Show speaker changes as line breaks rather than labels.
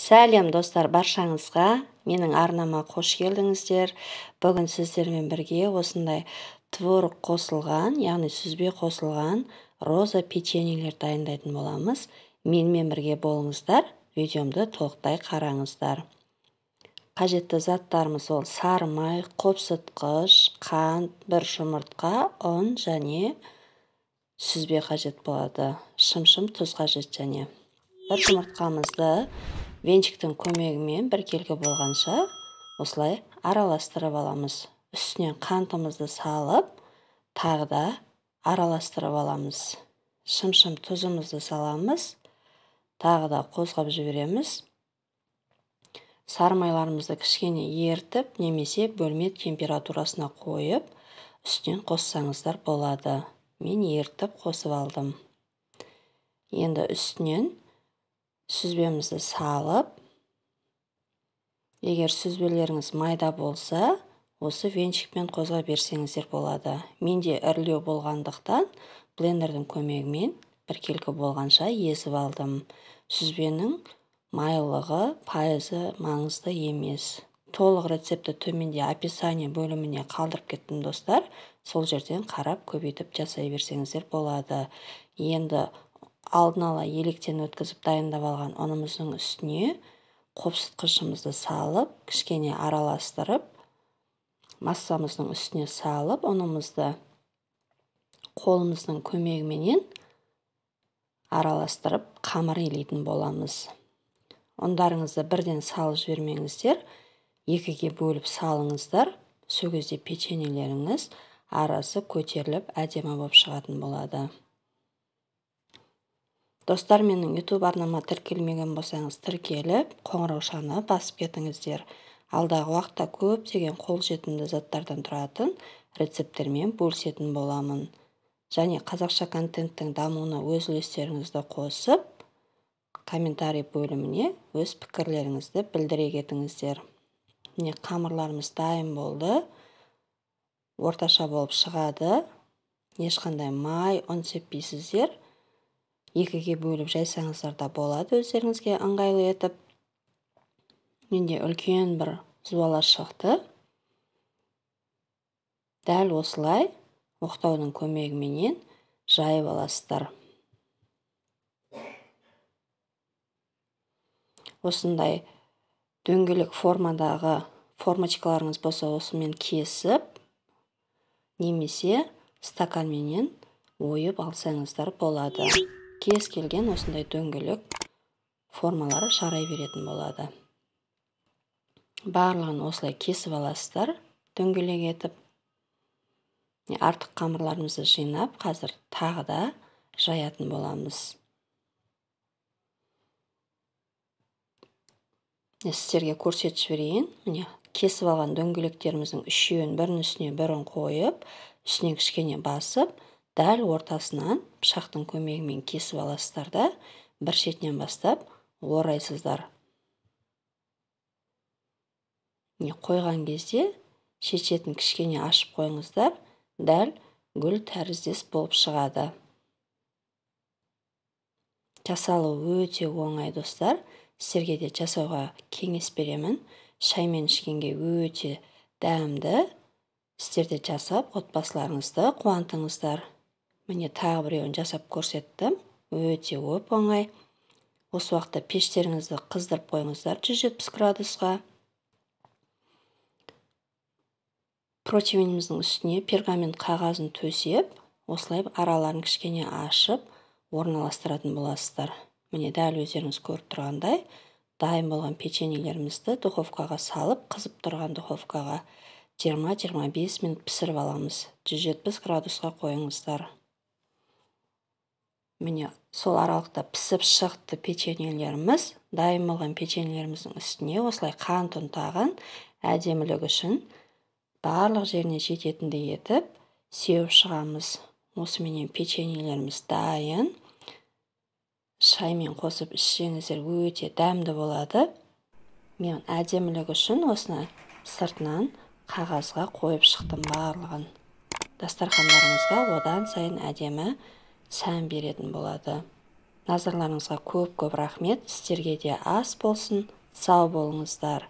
Сәлем достар, баршаңызға менің арнама қош келдіңіздер. Бүгін сіздермен бірге осындай творог қосылған, яғни сүзбе қосылған роза печеньелер дайындайтын боламыз. Менімен бірге болыңыздар, видеомды толықтай қараңыздар. Қажетті заттарымыз ол сары май, қопсытқыш, қант, бір жұмыртқа, ұн және сүзбе қажет болады. Шым-шым тұз қажет және. Бір жұмыртқамызды венчиктің көмегімен біркелкі болғанша осылай араластырып аламыз. Үстінен қантымызды салып, тағы да араластырып аламыз. Шым-шым тұзымызды саламыз, тағы да қозғап жібереміз. Сары майларымызды кішкене ертіп, немесе бөлме температурасына қойып, үстінен қоссаңыздар болады. Мен ертіп қосып алдым. Енді үстінен сүзбемізді салып, егер сүзбелеріңіз майда болса, осы венчикпен қозға берсеңіздер болады. Менде ірілеу болғандықтан блендердің көмегімен біркелкі болғанша езіп алдым. Сүзбенің майлығы пайызы маңызды емес. Толық рецепті төменде описание бөліміне қалдырып кеттім достар. Сол жерден қарап көбейтіп жасай берсеңіздер болады. Енді алдын ала електен өткізіп дайындап алған ұнымыздың үстіне қопсытқышымызды салып, кішкене араластырып, массамыздың үстіне салып, ұнымызды қолымыздың көмегіменен араластырып, қамыр илейтін боламыз. Ұндарыңызды бірден салып жібермеңіздер, екіге бөліп салыңыздар. Сол кезде печеньелеріңіз арасы көтеріліп, әдемі болып шығатын болады. Достар, менің YouTube арнама тіркелмеген болсаңыз, тіркеліп, қоңыраушаны басып кетіңіздер. Алдағы уақытта көптеген қолжетімді заттардан тұратын рецепттермен бөлісетін боламын. Және қазақша контенттің дамуына өз үлестеріңізді қосып, комментарий бөліміне өз пікірлеріңізді білдіре кетіңіздер. Міне қамырларымыз дайын болды. Орташа болып шығады. Ешқандай май, ұн сеппейсіздер. Екіге бөліп жайсаңыздар да болады, өздеріңізге ыңғайлы етіп. Менде үлкен бір зуала шықты. Дәл осылай оқтаудың көмегіменен жайып аласыздар. Осындай дөңгелек формадағы формочкаларыңыз болса, осымен кесіп, немесе стаканменен ойып алсаңыздар болады. Кез келген осындай дөңгелек формалары жарай беретін болады. Барлығын осылай кесіп аласыздар, дөңгелек етіп. Артық қамырларымызды жинап, қазір тағы да жаятын боламыз. Сіздерге көрсетіп жіберейін. Міне кесіп алған дөңгелектеріміздің үшеуін бірінің үстіне бірін қойып, үстіне кішкене басып, дәл ортасынан пышақтың көмегімен кесіп аласыздар да, бір шетінен бастап орайсыздар. Қойған кезде шет-шетін кішкене ашып қойыңыздар, дәл гүл тәріздес болып шығады. Жасалуы өте оңай достар. Сіздерге де жасауға кеңес беремін. Шаймен ішкенге өте дәмді. Сіздер де жасап, отбасыларыңызды қуантыңыздар. Міне тағы біреуін жасап көрсеттім. Өте оп-оңай. Осы уақытта пештеріңізді қыздырып қойыңыздар 170 градусқа. Противеніміздің үстіне пергамент қағазын төсеп, осылай араларын кішкене ашып, орналастыратын боласыздар. Міне дәл өздеріңіз көріп тұрғандай, дайын болған печеньелерімізді духовкаға салып, қызып тұрған духовкаға 20-25 минут пісіріп аламыз. 170 градусқа қойыңыздар. Міне сол аралықта пісіп шықты печеньелеріміз. Дайын болған печеньелеріміздің үстіне осылай қант ұнтағын әдемілік үшін барлық жеріне жететіндей етіп сеуіп шығамыз. Осыменен печеньелеріміз дайын. Шаймен қосып ішсеңіздер өте дәмді болады. Мен әдемілік үшін осыны сыртынан қағазға қойып шықтым барлығын. Дастархандарыңызға одан сайын әдемі сән беретін болады. Назарларыңызға көп-көп рахмет. Сіздерге де ас болсын. Сау болыңыздар.